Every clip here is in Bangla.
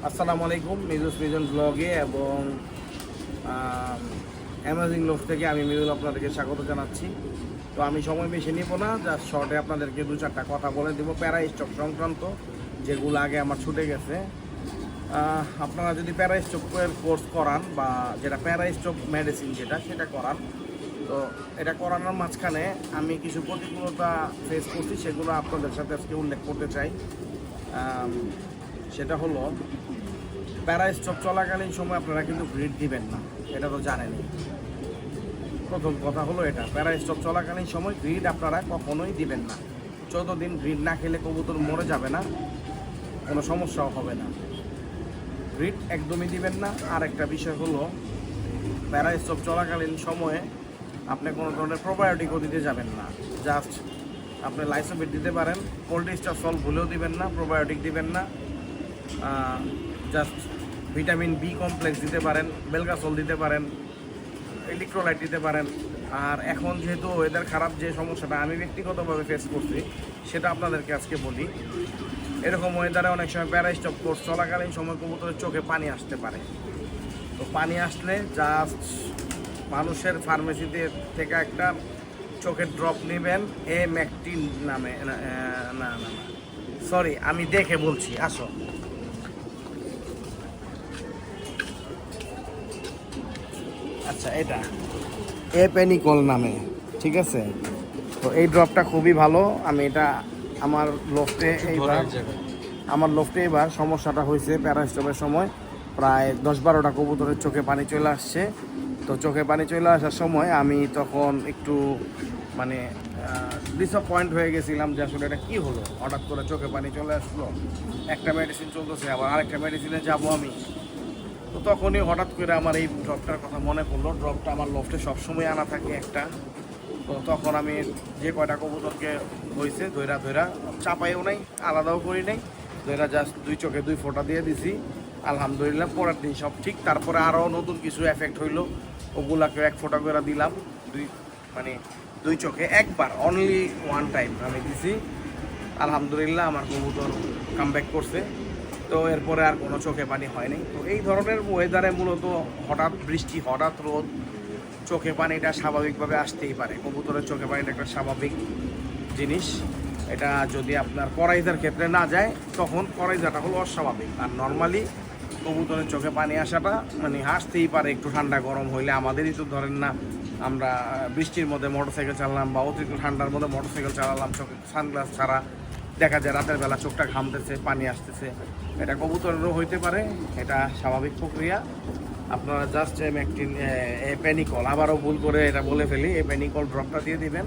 আসসালামু আলাইকুম, মিজুস মিজন ব্লগে এবং অ্যামাজিং লোভ থেকে আমি মিজুল আপনাদেরকে স্বাগত জানাচ্ছি। তো আমি সময় বেশি নিব না, জাস্ট শর্টে আপনাদেরকে দু চারটা কথা বলে দেবো প্যারা স্টক সংক্রান্ত, যেগুলো আগে আমার ছুটে গেছে। আপনারা যদি প্যারা স্টকের কোর্স করান বা যেটা প্যারা স্টক মেডিসিন সেটা করান, তো এটা করানোর মাঝখানে আমি কিছু প্রতিকূলতা ফেস করছি, সেগুলো আপনাদের সাথে আজকে উল্লেখ করতে চাই। সেটা হলো, প্যারা স্টক চলাকালীন সময় আপনারা কিন্তু গ্রিড দিবেন না, এটা তো জানেনই। প্রথম কথা হলো এটা, প্যারা স্টক চলাকালীন সময় গ্রিড আপনারা কখনোই দিবেন না। 14 দিন গ্রিড না খেলে কবুতর মরে যাবে না, কোনো সমস্যাও হবে না। গ্রিড একদমই দিবেন না। আর একটা বিষয় হলো, প্যারা স্টক চলাকালীন সময়ে আপনি কোনো ধরনের প্রোবায়োটিকও দিতে যাবেন না। জাস্ট আপনি লাইসোবিট দিতে পারেন, পোল্ট্রিস্টার সল ভুলেও দিবেন না, প্রোবায়োটিক দিবেন না। জাস্ট ভিটামিন বি কমপ্লেক্স দিতে পারেন, বেলগাসল দিতে পারেন, ইলেকট্রোলাইট দিতে পারেন। আর এখন যেহেতু ওয়েদার খারাপ, যে সমস্যাটা আমি ব্যক্তিগতভাবে ফেস করছি সেটা আপনাদেরকে আজকে বলি। এরকম ওয়েদারে অনেক সময় প্যারা স্টক কোর্স চলাকালীন সময় কবুতরের চোখে পানি আসতে পারে। তো পানি আসলে জাস্ট মানুষের ফার্মেসিতে থেকে একটা চোখের ড্রপ নেবেন, এ ম্যাকটিন নামে, না না না, সরি আমি দেখে বলছি, আসো। আচ্ছা, এটা পেনিকল নামে, ঠিক আছে। তো এই ড্রপটা খুবই ভালো। আমি এটা আমার লোফটে এবার সমস্যাটা হয়েছে প্যারাস্টপের সময়, প্রায় 10-12টা কবুতরের চোখে পানি চলে আসছে। তো চোখে পানি চলে আসার সময় আমি তখন একটু মানে ডিসঅ্যাপয়েন্ট হয়ে গেছিলাম যে আসলে এটা কী হলো, হঠাৎ করে চোখে পানি চলে আসলো। একটা মেডিসিন চলতেছে, আবার আরেকটা মেডিসিনে যাব আমি। তো তখনই হঠাৎ করে আমার এই ড্রপটার কথা মনে পড়লো। ড্রপটা আমার লফটে সবসময় আনা থাকে একটা। তো তখন আমি যে কয়টা কবুতরকে হয়েছে ধৈরা চাপাইও নাই, আলাদাও করি নাই, ধৈরা জাস্ট 2 চোখে 2 ফোঁটা দিয়ে দিছি। আলহামদুলিল্লাহ পরের দিন সব ঠিক। তারপরে আরও নতুন কিছু এফেক্ট হইলো, ওগুলাকে 1 ফোঁটা করে দিলাম। মানে 2 চোখে একবার, অনলি 1 টাইম আমি দিছি। আলহামদুলিল্লাহ আমার কবুতর কামব্যাক করছে। তো এরপরে আর কোনো চোখে পানি হয়নি। তো এই ধরনের ওয়েদারে মূলত হঠাৎ বৃষ্টি, হঠাৎ রোদ, চোখে পানিটা স্বাভাবিকভাবে আসতেই পারে। কবুতরের চোখে পানিটা একটা স্বাভাবিক জিনিস। এটা যদি আপনার করাইজার ক্ষেত্রে না যায়, তখন করাইজাটা হলো অস্বাভাবিক। আর নর্মালি কবুতরের চোখে পানি আসাটা মানে আসতেই পারে একটু ঠান্ডা গরম হইলে। আমাদেরই তো ধরেন না, আমরা বৃষ্টির মধ্যে মোটরসাইকেল চালালাম বা অতিরিক্ত ঠান্ডার মধ্যে মোটরসাইকেল চালালাম, চোখে সানগ্লাস ছাড়া, দেখা যায় রাতের বেলা চোখটা ঘামতেছে, পানি আসতেছে। এটা কবুতরেরও হইতে পারে, এটা স্বাভাবিক প্রক্রিয়া। আপনারা জাস্ট ম্যাকটিন পেনিকল, আবারও ভুল করে এটা বলে ফেলি, এই পেনিকল ড্রপটা দিয়ে দিবেন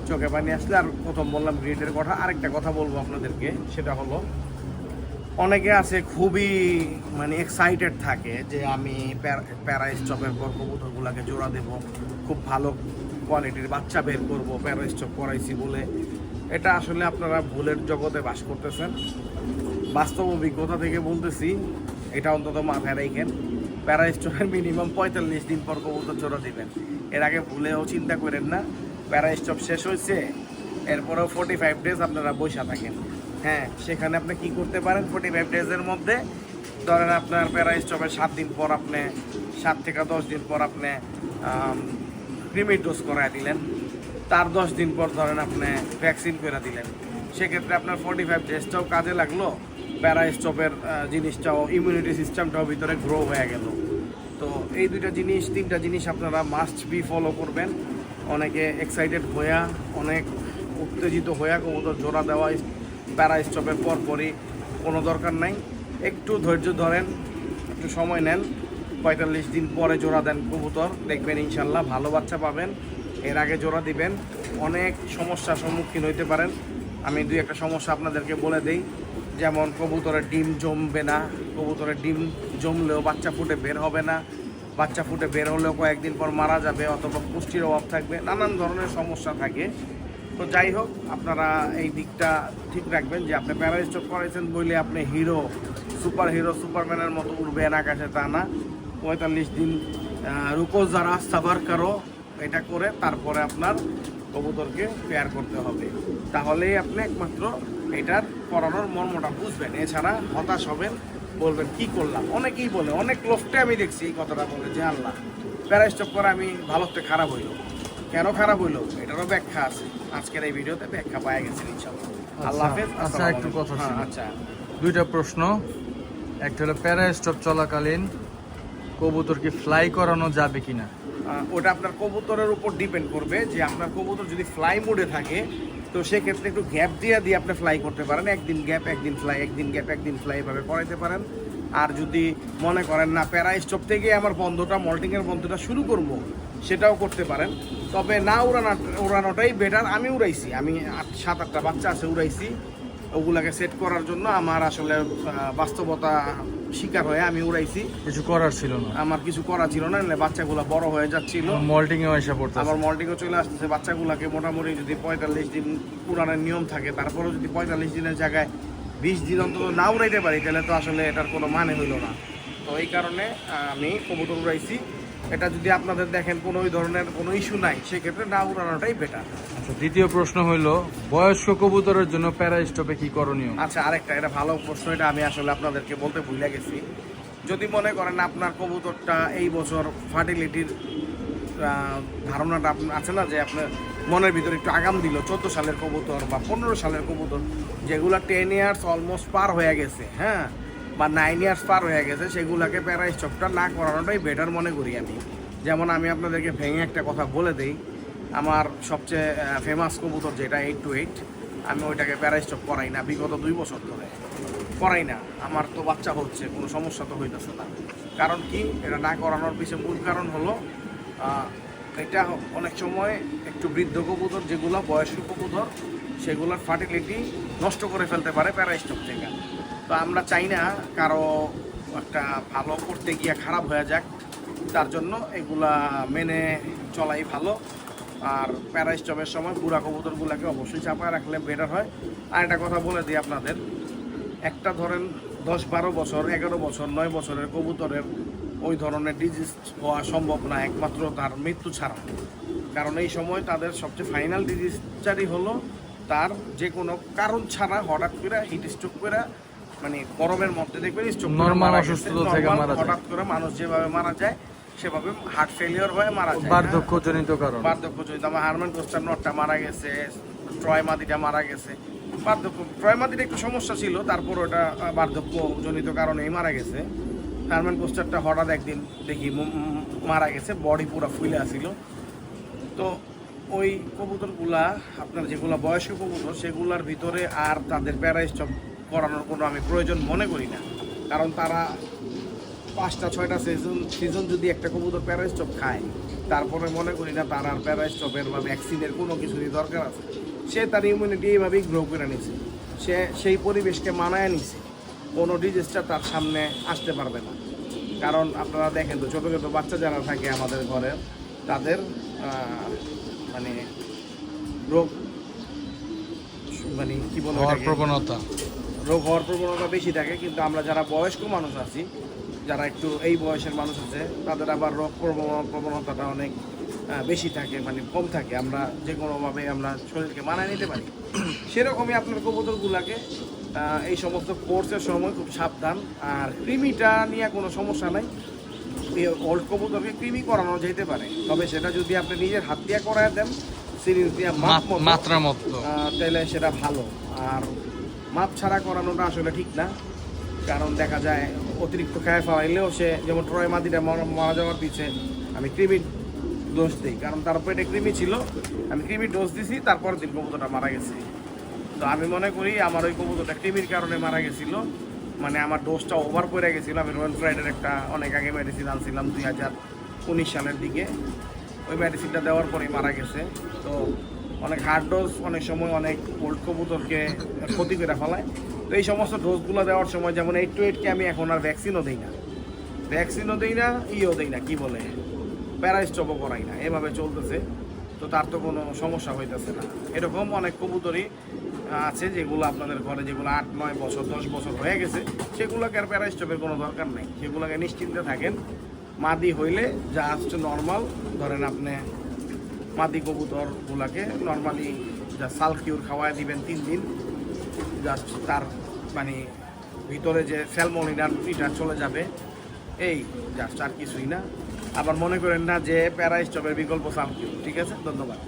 চোখে পানি আসলে। আর প্রথম বললাম গ্রিডের কথা, আরেকটা কথা বলবো আপনাদেরকে, সেটা হলো, অনেকে আছে খুবই মানে এক্সাইটেড থাকে যে আমি প্যারা স্টপের পর কবুতরগুলোকে জোড়া দেব, খুব ভালো কোয়ালিটির বাচ্চা বের করবো প্যারা স্টপ করাইছি বলে। এটা আসলে আপনারা ভুলের জগতে বাস করতেছেন। বাস্তব অভিজ্ঞতা থেকে বলতেছি, এটা অন্তত মাথায় রাখেন, প্যারা স্টপের মিনিমাম 45 দিন পর কবুতর জোড়া দিবেন। এর আগে ভুলেও চিন্তা করেন না প্যারা স্টপ শেষ হয়েছে এরপরেও 45 ডেজ আপনারা বসে থাকেন। হ্যাঁ, সেখানে আপনি কি করতে পারেন, 45 ডেজের মধ্যে ধরেন আপনার প্যারা স্টপের 7 দিন পর আপনি 7 থেকে 10 দিন পর আপনি প্রিমিড ডোজ করায় দিলেন। তার 10 দিন পর ধরেন আপনি ভ্যাকসিন করে দিলেন। সেক্ষেত্রে আপনার 45 ডেজটাও কাজে লাগলো, প্যারা স্টপের জিনিসটাও, ইমিউনিটি সিস্টেমটাও ভিতরে গ্রো হয়ে গেল। তো এই 3টা জিনিস আপনারা মাস্ট বি ফলো করবেন। অনেকে এক্সাইটেড হইয়া, অনেক উত্তেজিত হইয়া কবুতর জোড়া দেওয়া প্যারা স্টপের পরপরই কোনো দরকার নাই। একটু ধৈর্য ধরেন, একটু সময় নেন, 45 দিন পরে জোড়া দেন কবুতর, দেখবেন ইনশাল্লাহ ভালো বাচ্চা পাবেন। এর আগে জোড়া দিবেন, অনেক সমস্যার সম্মুখীন হইতে পারেন। আমি 2-1টা সমস্যা আপনাদেরকে বলে দিই। যেমন কবুতরের ডিম জমবে না, কবুতরের ডিম জমলেও বাচ্চা ফুটে বের হবে না, বাচ্চা ফুটে বের হলেও কয়েকদিন পর মারা যাবে, অথবা পুষ্টির অভাব থাকবে, নানান ধরনের সমস্যা থাকে। তো যাই হোক, আপনারা এই দিকটা ঠিক রাখবেন যে আপনি প্যারা স্টপ করেছেন বলে আপনি হিরো, সুপার হিরো, সুপারম্যানের মতো উঠবেন আকাশে, তা না। 45 দিন রুকো যারা সাবার কারো, এটা করে তারপরে আপনার কবুতরকে পেয়ার করতে হবে। তাহলেই আপনি একমাত্র এটার করানোর মর্মটা বুঝবেন। এছাড়া হতাশ হবেন, বলবেন কি করলাম, অনেকেই বলে, অনেক লোকটা আমি দেখছি এই কথাটা বলে যে আল্লাহ প্যারা স্টপ করে আমি ভালোতে খারাপ হইলো, কেন খারাপ হইলো এটারও ব্যাখ্যা আছে, আজকের এই ভিডিওতে ব্যাখ্যা পাওয়া গেছে ইনশাআল্লাহ। আল্লাহ হাফেজ। আচ্ছা একটু কথা ছিল, আচ্ছা দুইটা প্রশ্ন। একটা হলো প্যারা স্টপ চলাকালীন কবুতর কি ফ্লাই করানো যাবে কিনা? ওটা আপনার কবুতরের উপর ডিপেন্ড করবে, যে আপনার কবুতর যদি ফ্লাই মোডে থাকে তো সেক্ষেত্রে একটু গ্যাপ দিয়ে আপনি ফ্লাই করতে পারেন, একদিন গ্যাপ একদিন ফ্লাই, একদিন গ্যাপ একদিন ফ্লাই এভাবে করাইতে পারেন। আর যদি মনে করেন না প্যারা স্টপ থেকে আমার বন্ধটা মল্টিংয়ের বন্ধটা শুরু করব, সেটাও করতে পারেন। তবে না উড়ানোটাই বেটার। আমি উড়াইছি, আমি 7-8টা বাচ্চা আছে উড়াইছি, ওগুলাকে সেট করার জন্য আমার আসলে বাস্তবতা শিকার হয়ে আমি উড়াইছি, কিছু করার ছিল না, আমার কিছু করা ছিল না, বাচ্চাগুলো বড় হয়ে যাচ্ছিল, মল্টিং এ এসে পড়তে, আমার মল্টিংও চলে আসতেছে। বাচ্চাগুলোকে মোটামুটি যদি 45 দিন উড়ানোর নিয়ম থাকে, তারপরেও যদি 45 দিনের জায়গায় 20 দিন অন্তত না উড়াইতে পারি, তাহলে তো আসলে এটার কোনো মানে হইল না। তো এই কারণে আমি কবুতর উড়াইছি। এটা যদি আপনাদের দেখেন কোনো ওই ধরনের কোনো ইস্যু নাই, সেক্ষেত্রে না উড়ানোটাই বেটার। আচ্ছা, দ্বিতীয় প্রশ্ন হইলো বয়স্ক কবুতরের জন্য প্যারা স্টপে কি করণীয়? আচ্ছা, আরেকটা, এটা ভালো প্রশ্ন, এটা আমি আসলে আপনাদেরকে বলতে ভুলে গেছি। যদি মনে করেন আপনার কবুতরটা এই বছর ফার্টিলিটির ধারণাটা আছে না, যে আপনার মনের ভিতরে একটু আগাম দিল, 14 সালের কবুতর বা 15 সালের কবুতর, যেগুলো 10 ইয়ার্স অলমোস্ট পার হয়ে গেছে, হ্যাঁ, বা 9 ইয়ার্স পার হয়ে গেছে, সেগুলোকে প্যারা স্টপটা না করানোটাই বেটার মনে করি আমি। যেমন আমি আপনাদেরকে ভেঙে একটা কথা বলে দিই, আমার সবচেয়ে ফেমাস কবুতর যেটা 828, আমি ওইটাকে প্যারা স্টপ করাই না বিগত 2 বছর ধরে, করাই না। আমার তো বাচ্চা হচ্ছে, কোনো সমস্যা তো হইতেছে না। কারণ কি, এটা না করানোর পিছনে মূল কারণ হলো এটা অনেক সময় একটু বৃদ্ধ কবুতর, যেগুলো বয়স্ক কবুতর, সেগুলোর ফার্টিলিটি নষ্ট করে ফেলতে পারে প্যারা স্টপ থেকে। তো আমরা চাই না কারো একটা ভালো করতে গিয়ে খারাপ হয়ে যাক, তার জন্য এগুলা মেনে চলাই ভালো। আর প্যারা স্টপের সময় বুড়া কবুতরগুলোকে অবশ্যই চাপায় রাখলে বেটার হয়। আর একটা কথা বলে দিই আপনাদের, একটা ধরেন 10-12 বছর, 11 বছর, 9 বছরের কবুতরের ওই ধরনের ডিজিজ হওয়া সম্ভব না, একমাত্র তার মৃত্যু ছাড়া। কারণ এই সময় তাদের সবচেয়ে ফাইনাল ডিজিজটারই হলো তার যে কোনো কারণ ছাড়া হঠাৎ করে হিট স্ট্রোক করে, মানে গরমের মধ্যে দেখবেন স্ট্রোক, নরমাল অসুস্থতা থেকে মারা যায়, হঠাৎ করে মানুষ যেভাবে মারা যায় সেভাবে হার্ট ফেলিওর হয়ে মারা যায়, বার্ধক্যজনিত কারণ, বার্ধক্যজনিত। আমার হারম্যান কোস্টার নটটা মারা গেছে, ট্রয় মাদিটা মারা গেছে, বার্ধক্য। ট্রয় মাদিটা একটু সমস্যা ছিল, তারপর ওটা বার্ধক্যজনিত কারণেই মারা গেছে। হারম্যান কোস্টারটা হঠাৎ একদিন দেখি মারা গেছে, বডি পুরো ফুলে আসিল। তো ওই কবুতরগুলা আপনার যেগুলো বয়স্ক কবুতর, সেগুলোর ভিতরে আর তাদের প্যারা স্টপ করানোর কোনো আমি প্রয়োজন মনে করি না। কারণ তারা 5টা-6টা সিজন যদি একটা কবুতর প্যারা স্টপ খায়, তারপরে মনে করি না তার আর প্যারা স্টপের বা ভ্যাকসিনের কোনো কিছুরই দরকার আছে। সে তার ইমিউনিটি এইভাবেই গ্রো করে নিছে, সে সেই পরিবেশকে মানায় নিছে, কোনো ডিজিজটা তার সামনে আসতে পারবে না। কারণ আপনারা দেখেন তো, ছোটো ছোটো বাচ্চা যারা থাকে আমাদের ঘরে, তাদের মানে রোগ, মানে কি বলবো, প্রবণতা, রোগ হওয়ার প্রবণতা বেশি থাকে। কিন্তু আমরা যারা বয়স্ক মানুষ আছি, যারা একটু এই বয়সের মানুষ আছে, তাদের আবার রোগ প্রবণতাটা অনেক বেশি থাকে, মানে কম থাকে। আমরা যে কোনোভাবে আমরা শরীরকে মানায় নিতে পারি। সেরকমই আপনার কবুতরগুলাকে এই সমস্ত কোর্সের সময় খুব সাবধান। আর কৃমিটা নিয়ে কোনো সমস্যা নাই, ওল্ড কবুতরকে কৃমি করানো যেতে পারে, তবে সেটা যদি আপনি নিজের হাত দিয়ে করায় দেন, সিরিজ দিয়ে মাত্রা মতো, তাহলে সেটা ভালো। আর মাপ ছাড়া করানোটা আসলে ঠিক না, কারণ দেখা যায় অতিরিক্ত খায় ফেলাইলেও সে, যেমন ট্রয় মাদিটা মারা যাওয়ার পিছে আমি কৃমির দোষ দিই, কারণ তার পেটে কৃমি ছিল, আমি কৃমির ডোজ দিছি, তারপর দিন কবুতরটা মারা গেছে। তো আমি মনে করি আমার ওই কবুতরটা কৃমির কারণে মারা গেছিলো, মানে আমার ডোজটা ওভার করে গেছিলো। আমি রয়্যাল ফ্রাইডের একটা অনেক আগে মেডিসিন আনছিলাম 2019 সালের দিকে, ওই মেডিসিনটা দেওয়ার পরেই মারা গেছে। তো অনেক হার্ড ডোজ অনেক সময় অনেক ওল্ড কবুতরকে ক্ষতি করে ফেলায়। তো এই সমস্ত ডোজগুলো দেওয়ার সময়, যেমন 828কে আমি এখন আর ভ্যাকসিনও দিই না, ইও দিই না, কি বলে, প্যারা স্টপও করাই না, এভাবে চলতেছে। তো তার তো কোনো সমস্যা হইতেছে না। এরকম অনেক কবুতরই আছে যেগুলো আপনাদের ঘরে, যেগুলো 8-9 বছর 10 বছর হয়ে গেছে, সেগুলোকে আর প্যারা স্টপের কোনো দরকার নেই। সেগুলোকে নিশ্চিন্তে থাকেন। মাদি হইলে যা আসছে নর্মাল, ধরেন আপনি মাদি কবুতরগুলোকে নর্মালি যা সালকিউর খাওয়ায় দিবেন 3 দিন, জাস্ট তার মানে ভিতরে যে স্যালমোনিডার এটা চলে যাবে, এই জাস্ট আর কিছুই না। আবার মনে করেন না যে প্যারা স্টপের বিকল্প সামকিউ। ঠিক আছে, ধন্যবাদ।